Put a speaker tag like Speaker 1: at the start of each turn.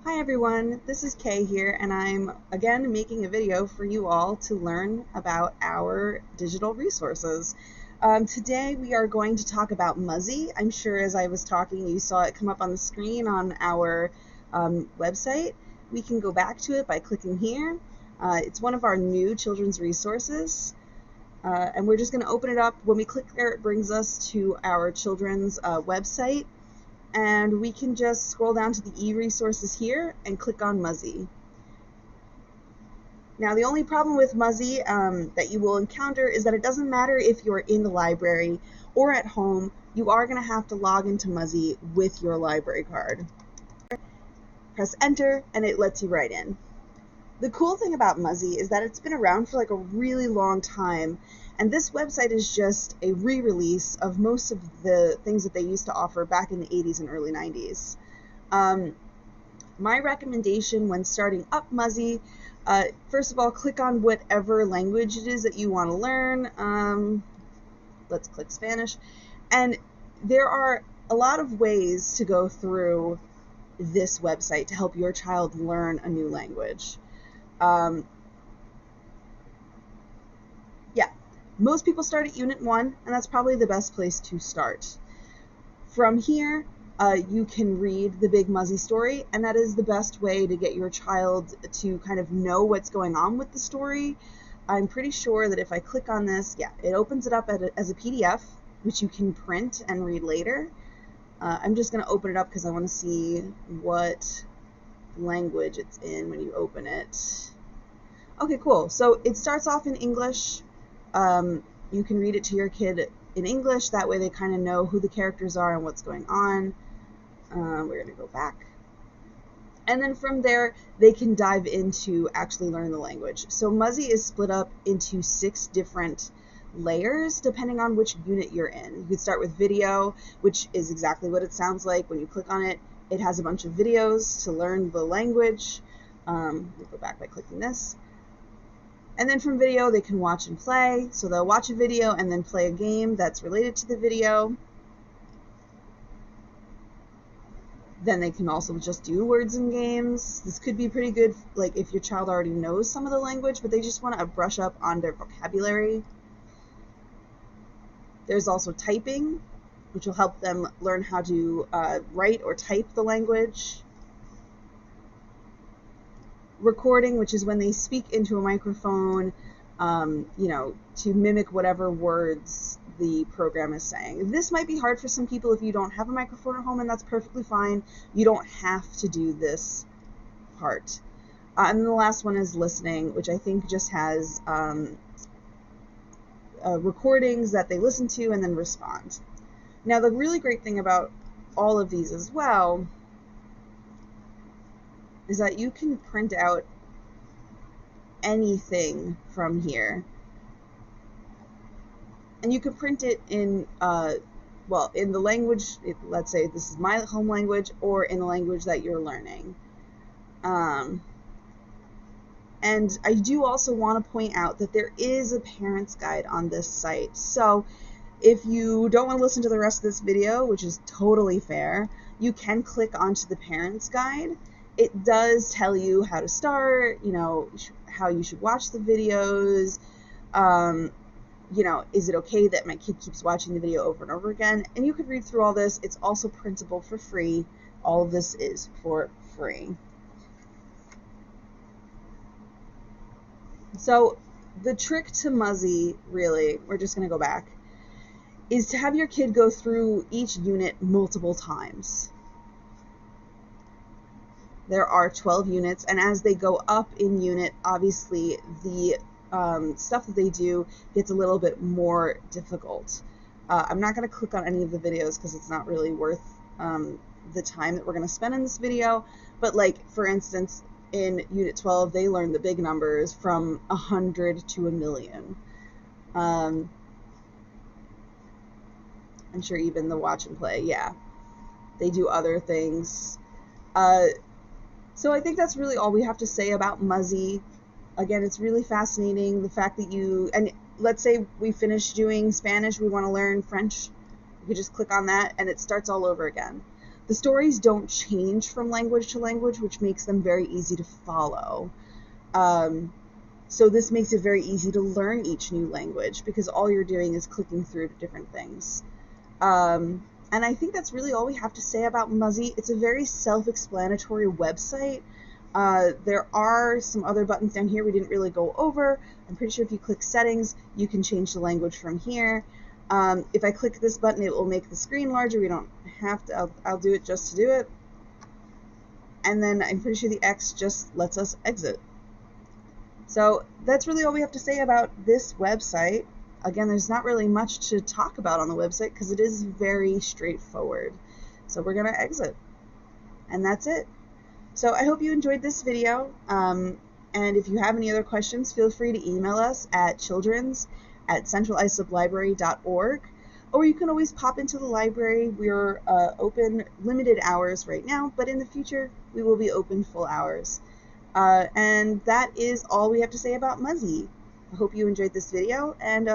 Speaker 1: Hi everyone, this is Kay here, and I'm again making a video for you all to learn about our digital resources. Today we are going to talk about Muzzy. I'm sure as I was talking you saw it come up on the screen on our website. We can go back to it by clicking here. It's one of our new children's resources. And we're just going to open it up. When we click there, it brings us to our children's website. And we can just scroll down to the e-resources here and click on Muzzy. Now the only problem with Muzzy that you will encounter is that it doesn't matter if you're in the library or at home, you are going to have to log into Muzzy with your library card. Press enter and it lets you right in. The cool thing about Muzzy is that it's been around for like a really long time, and this website is just a re-release of most of the things that they used to offer back in the 80s and early 90s. My recommendation when starting up Muzzy, first of all, click on whatever language it is that you want to learn. Let's click Spanish. And there are a lot of ways to go through this website to help your child learn a new language. Most people start at Unit 1, and that's probably the best place to start. From here, you can read the Big Muzzy story, and that is the best way to get your child to kind of know what's going on with the story. I'm pretty sure that if I click on this, it opens it up as a PDF, which you can print and read later. I'm just going to open it up because I want to see what language it's in when you open it. Okay, cool. So it starts off in English. You can read it to your kid in English. That way they kind of know who the characters are and what's going on. We're going to go back. And then from there, they can dive into actually learning the language. So Muzzy is split up into 6 different layers depending on which unit you're in. You could start with video, which is exactly what it sounds like. When you click on it, it has a bunch of videos to learn the language. We'll go back by clicking this. And then from video, they can watch and play. So they'll watch a video and then play a game that's related to the video. Then they can also just do words and games. This could be pretty good, like if your child already knows some of the language, but they just want to brush up on their vocabulary. There's also typing, which will help them learn how to write or type the language. Recording, which is when they speak into a microphone, to mimic whatever words the program is saying. This might be hard for some people if you don't have a microphone at home, and that's perfectly fine. You don't have to do this part. And then the last one is listening, which I think just has recordings that they listen to and then respond. Now, the really great thing about all of these as well is that you can print out anything from here. And you can print it in, in the language, let's say this is my home language, or in the language that you're learning. And I do also want to point out that there is a parent's guide on this site. So if you don't want to listen to the rest of this video, which is totally fair, you can click onto the parent's guide. It does tell you how to start, how you should watch the videos, is it okay that my kid keeps watching the video over and over again? And you could read through all this. It's also printable for free. All of this is for free. So the trick to Muzzy, really, we're just going to go back, is to have your kid go through each unit multiple times. There are 12 units, and as they go up in unit, obviously the stuff that they do gets a little bit more difficult. I'm not going to click on any of the videos because it's not really worth the time that we're going to spend in this video, but like, for instance, in Unit 12, they learn the big numbers from 100 to 1,000,000. I'm sure even the watch and play, they do other things. So I think that's really all we have to say about Muzzy. Again, it's really fascinating, the fact that and let's say we finish doing Spanish, we want to learn French, you could just click on that and it starts all over again. The stories don't change from language to language, which makes them very easy to follow. So this makes it very easy to learn each new language because all you're doing is clicking through to different things. And I think that's really all we have to say about Muzzy. It's a very self-explanatory website. There are some other buttons down here we didn't really go over. I'm pretty sure if you click settings, you can change the language from here. If I click this button, it will make the screen larger. We don't have to, I'll do it just to do it. And then I'm pretty sure the X just lets us exit. So that's really all we have to say about this website. Again, there's not really much to talk about on the website because it is very straightforward. So we're going to exit. And that's it. So I hope you enjoyed this video. And if you have any other questions, feel free to email us at childrens@centralisliplibrary.org. Or you can always pop into the library. We're open limited hours right now, but in the future we will be open full hours. And that is all we have to say about Muzzy. I hope you enjoyed this video, and